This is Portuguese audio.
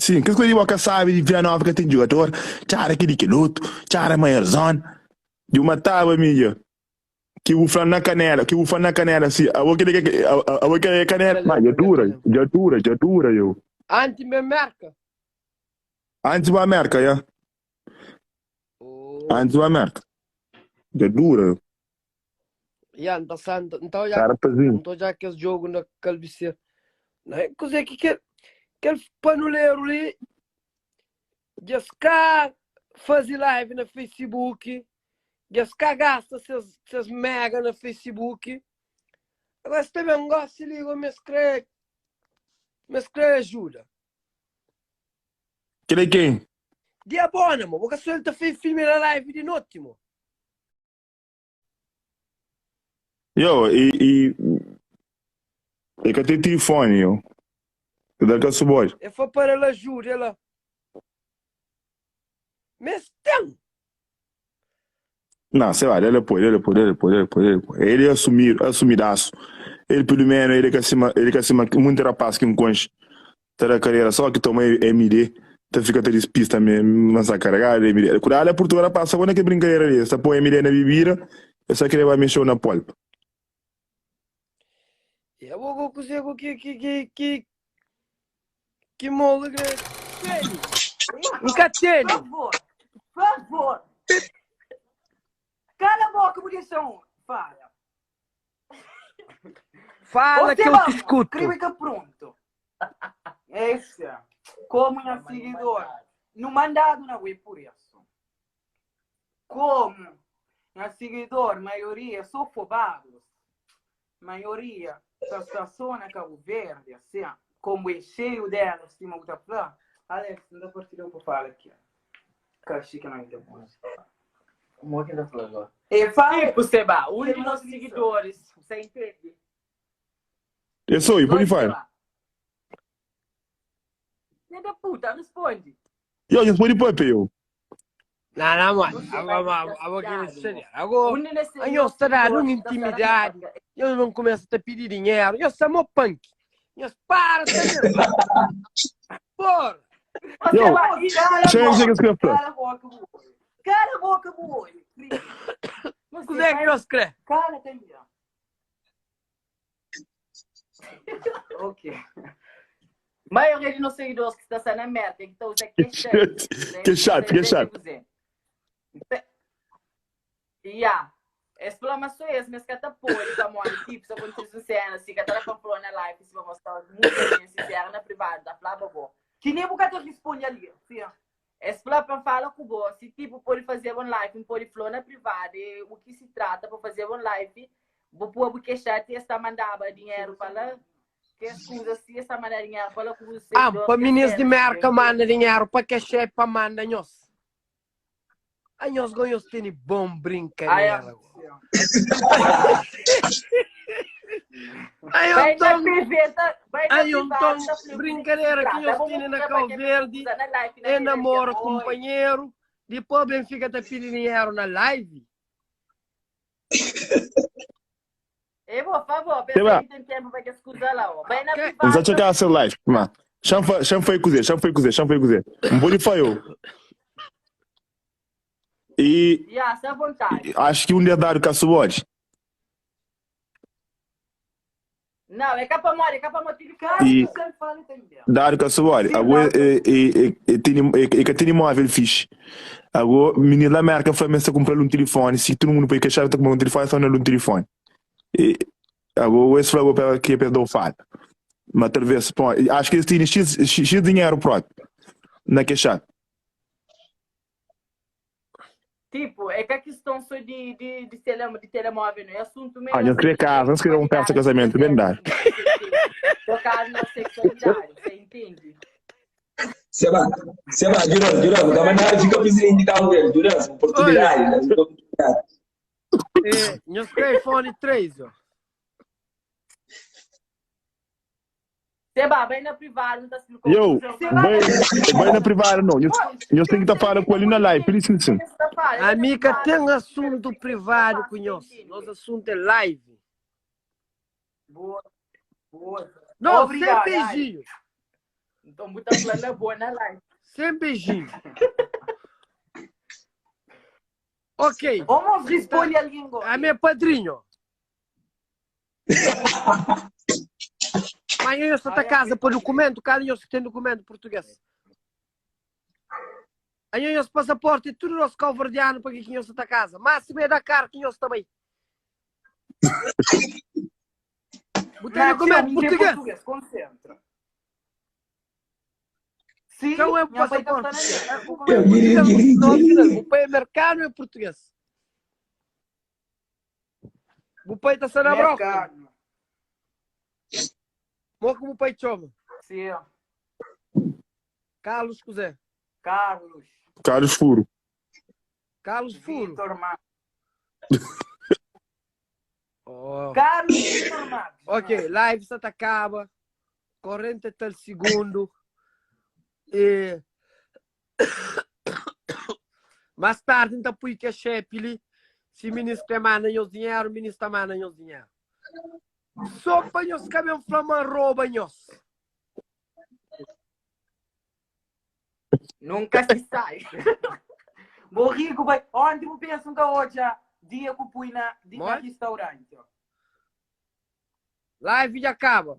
Sim, que coisa que sabe de Vila Nova que tem jogador, cara aquele que luto, cara maior zona, de uma tábua minha, que o flan na canela, assim, a boca que canela, mas já dura, eu. Anti-merca. Antes do América, já. Antes do América. Já dura. Yeah, então já, Cara, pezinho. então já aquele jogo na calvície. Não é? Coisa que aquele panuleiro ali, já se cá fazer live na Facebook, já se cá gasta seus mega na Facebook. Agora se também um gosto, se liga, me escreve ajuda. Que quem? Diabona, mo, porque ele tá fez filme na live de noite, mo. Eu, e que tem telefone, eu. Que dá que subir. Eu fui para ela ajuda, ela. Mas tem. Não, sei lá, ele pode. Ele assumidaço. Ele, pelo menos, ele que acima, muito rapaz que encontra a carreira, só que toma MD, então fica até despista mesmo, mas a carregar MD. Cuidado, é por toda passa, quando é que brincadeira ali? Essa põe MD na bebida, essa que ele vai mexer na polpa. Eu vou cozer que mola, nunca teve. Por favor. Cala a boca, munição. Fala. Fala que eu te escuto. Crime que pronto. Esse, como minha seguidor, não mandado na web por isso. Como minha seguidor, maioria, sou fobados. Maioria, da zona Cabo Verde, assim, como é cheio dela, assim, uma outra plana. Alex, não dá para tirar um pouco aqui. Caixa que não é bom. Como é que tá falando agora? E fala, Tipo, Sebah, um dos nossos seguidores, você entende? Eu sou, e por que faz? Filha da puta, responde. E olha, responde para eu. Não, mano. Agora, sério. Agora, eu estou dando intimidade. Eu não começo a pedir dinheiro. Eu sou meu punk. Eu para, porra. Chega que eu cala a boca, boi. Cala a boca, boi. Como é que eu escrevo? Cala, tem melhor. Ok. Maioria de nossos seguidores que está sendo na merda, que estão usando Que chato. Yeah. Exclamações, mas que até pode, como tipo, se acontecer cena, se que até falou na live, se vou mostrar muito bem, se era na privada, da flava boa. Que nem o cara responde ali, sim. Explora fala com você, se tipo pode fazer uma live, pode falar na privada, o que se trata para fazer uma live, vou pôr o que chat está mandando dinheiro para que escusa se está mandando dinheiro para você. Para meninas de merca manda dinheiro para que chefe para manda nós. A nós ganhamos tem bom brincadeira. Aí então, brincadeira que nós temos na Cabo Verde, é namoro companheiro, depois bem fica até pedir dinheiro na live. Por favor, pessoal, tem tempo para que escuta lá. Vai na privada. Vamos checar essa live, mano. Chama foi cozer. Um bom de faio. E acho que um dia dar o caçote. Não, é capa mole, E dar o caçote. Agora é que tem móvel fixe. Agora menino da marca foi mesmo comprar um telefone. Se todo mundo pode queixar tá com um telefone, só não um telefone. E agora esse foi para que perdeu fala. Mas talvez, acho que eles têm x dinheiro próprio na queixar. Tipo, é que a questão só de telemóvel, não é assunto mesmo. Eu queria casa, não queria um peça de casamento, verdade. Tocar na sexualidade, você entende? Sebah, Duran, kama na fica presidente de Cabo Verde, Duran, oportunidade. Meu telefone 3, ó. Sebah, vai na privada, não tá se Eu, vai na privada, não. Eu tenho que estar falando com ele na live, por isso. Amiga, tem assunto privado com nós. Nosso assunto é live. Boa. Não, sem beijinho. Então, botar plana boa na live. Sem beijinho. Ok. Vamos responder a língua. A minha padrinho. Mas eu estou na casa por documento, cara, eu tem documento português. Aí eu passaporte e tudo nosso calverdiano para que eu estou na casa. Máximo é da cara que eu também. Botei documento português. Concentra. Sim, Então é minha mãe tá passaporte. falando. O pai é americano e português. O pai está sendo a broca. Mercado. Mo como o pai chama. Sim. Carlos Cusé. Carlos. Carlos Furo. Carlos Furo. Vitor Max. Oh. Carlos Vitor Max. Ok, live se acaba. 40 tal segundo. E... Mais tarde, então, põe que a chefe, se o ministro manda o dinheiro, o ministro manda o dinheiro. Só para nós que não flamam rouba nós. Nunca se sai. Morrigo, vai. Onde eu penso que hoje dia que eu fui na Mas? restaurante? Live já acaba.